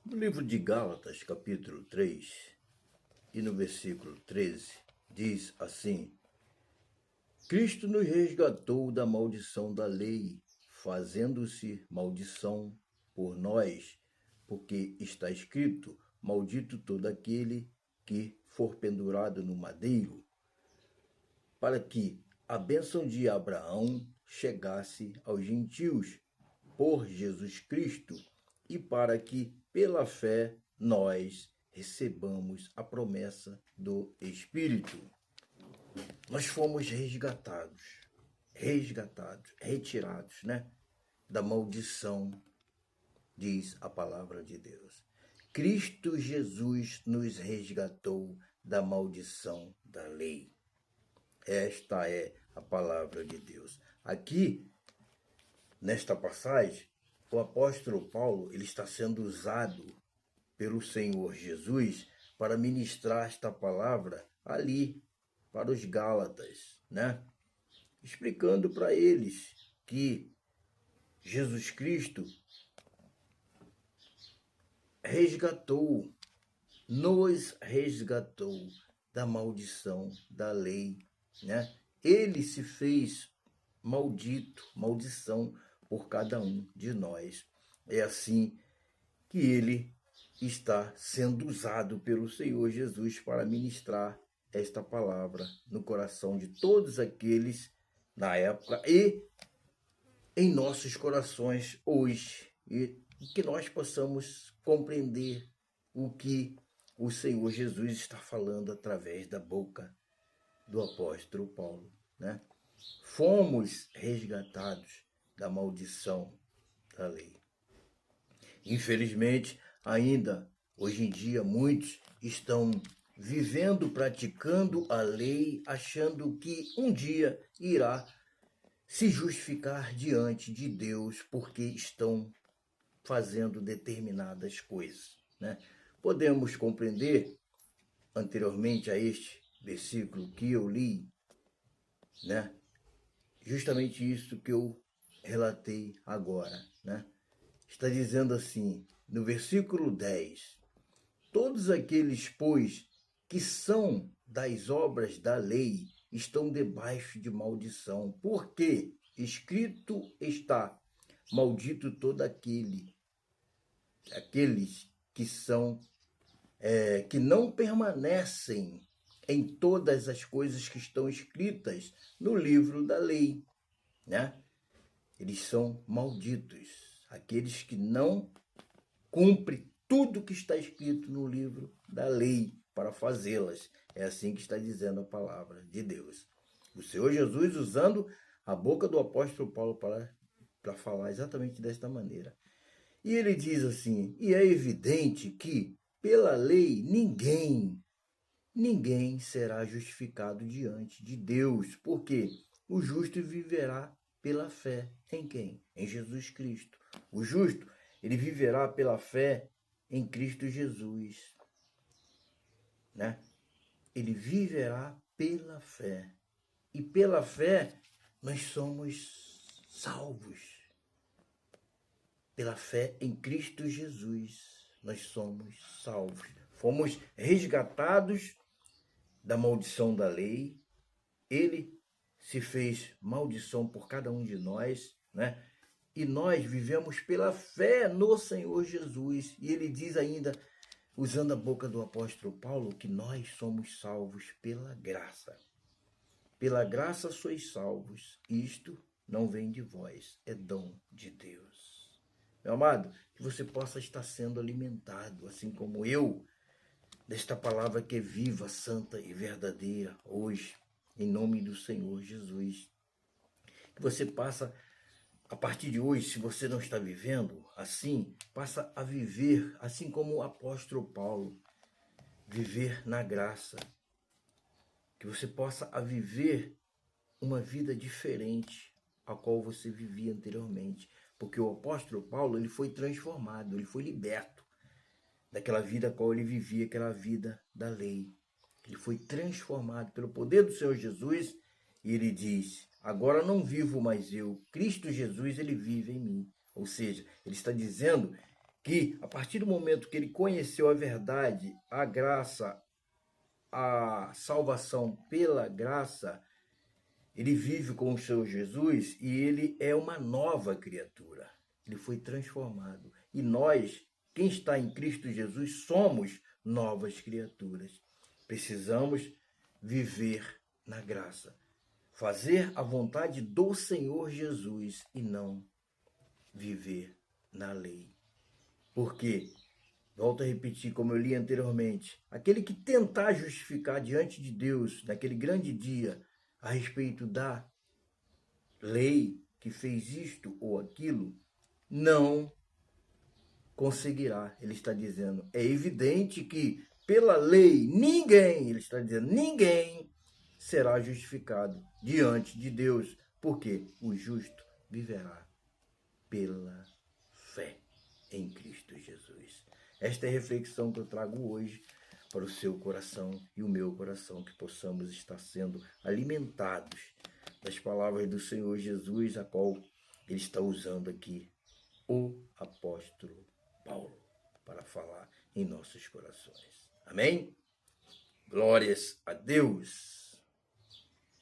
No livro de Gálatas, capítulo 3, e no versículo 13, diz assim: Cristo nos resgatou da maldição da lei, fazendo-se maldição por nós, porque está escrito: Maldito todo aquele que for pendurado no madeiro, para que a bênção de Abraão chegasse aos gentios por Jesus Cristo e para que, pela fé, nós recebamos a promessa do Espírito. Nós fomos resgatados, retirados, da maldição, diz a palavra de Deus. Cristo Jesus nos resgatou da maldição da lei. Esta é a palavra de Deus. Aqui, nesta passagem, o apóstolo Paulo ele está sendo usado pelo Senhor Jesus para ministrar esta palavra ali para os Gálatas, explicando para eles que Jesus Cristo nos resgatou da maldição da lei, Ele se fez maldição por cada um de nós. É assim que ele está sendo usado pelo Senhor Jesus para ministrar esta palavra no coração de todos aqueles na época e em nossos corações hoje, e que nós possamos compreender o que o Senhor Jesus está falando através da boca do apóstolo Paulo, Fomos resgatados da maldição da lei. Infelizmente, ainda hoje em dia, muitos estão vivendo, praticando a lei, achando que um dia irá se justificar diante de Deus porque estão fazendo determinadas coisas, Podemos compreender, anteriormente a este versículo que eu li, justamente isso que eu relatei agora, Está dizendo assim, no versículo 10, todos aqueles, pois, que são das obras da lei, estão debaixo de maldição, porque escrito está, maldito todo aqueles que são, que não permanecem em todas as coisas que estão escritas no livro da lei, Eles são malditos. Aqueles que não cumprem tudo que está escrito no livro da lei para fazê-las. É assim que está dizendo a palavra de Deus. O Senhor Jesus usando a boca do apóstolo Paulo para falar exatamente desta maneira. E ele diz assim, e é evidente que pela lei ninguém será justificado diante de Deus, porque o justo viverá pela fé. Em quem? Em Jesus Cristo. O justo, ele viverá pela fé em Cristo Jesus, Ele viverá pela fé. E pela fé nós somos salvos. Pela fé em Cristo Jesus nós somos salvos. Fomos resgatados da maldição da lei. Ele se fez maldição por cada um de nós, E nós vivemos pela fé no Senhor Jesus. E ele diz ainda, usando a boca do apóstolo Paulo, que nós somos salvos pela graça. Pela graça sois salvos. Isto não vem de vós, é dom de Deus. Meu amado, que você possa estar sendo alimentado, assim como eu, desta palavra que é viva, santa e verdadeira, hoje, em nome do Senhor Jesus. Que você passa, a partir de hoje, se você não está vivendo assim, passa a viver, assim como o apóstolo Paulo, viver na graça. Que você possa a viver uma vida diferente a qual você vivia anteriormente. Porque o apóstolo Paulo, ele foi transformado, ele foi liberto daquela vida a qual ele vivia, aquela vida da lei. Ele foi transformado pelo poder do Senhor Jesus e ele diz, agora não vivo mais eu, Cristo Jesus, ele vive em mim. Ou seja, ele está dizendo que a partir do momento que ele conheceu a verdade, a graça, a salvação pela graça, ele vive com o Senhor Jesus e ele é uma nova criatura. Ele foi transformado. E nós, quem está em Cristo Jesus, somos novas criaturas. Precisamos viver na graça. Fazer a vontade do Senhor Jesus e não viver na lei. Porque, volto a repetir, como eu li anteriormente, aquele que tentar justificar diante de Deus, naquele grande dia, a respeito da lei que fez isto ou aquilo, não conseguirá. Ele está dizendo, é evidente que pela lei ninguém, ele está dizendo, ninguém será justificado diante de Deus, porque o justo viverá pela fé em Cristo Jesus. Esta é a reflexão que eu trago hoje para o seu coração e o meu coração, que possamos estar sendo alimentados das palavras do Senhor Jesus, a qual ele está usando aqui o apóstolo Paulo para falar em nossos corações. Amém? Glórias a Deus!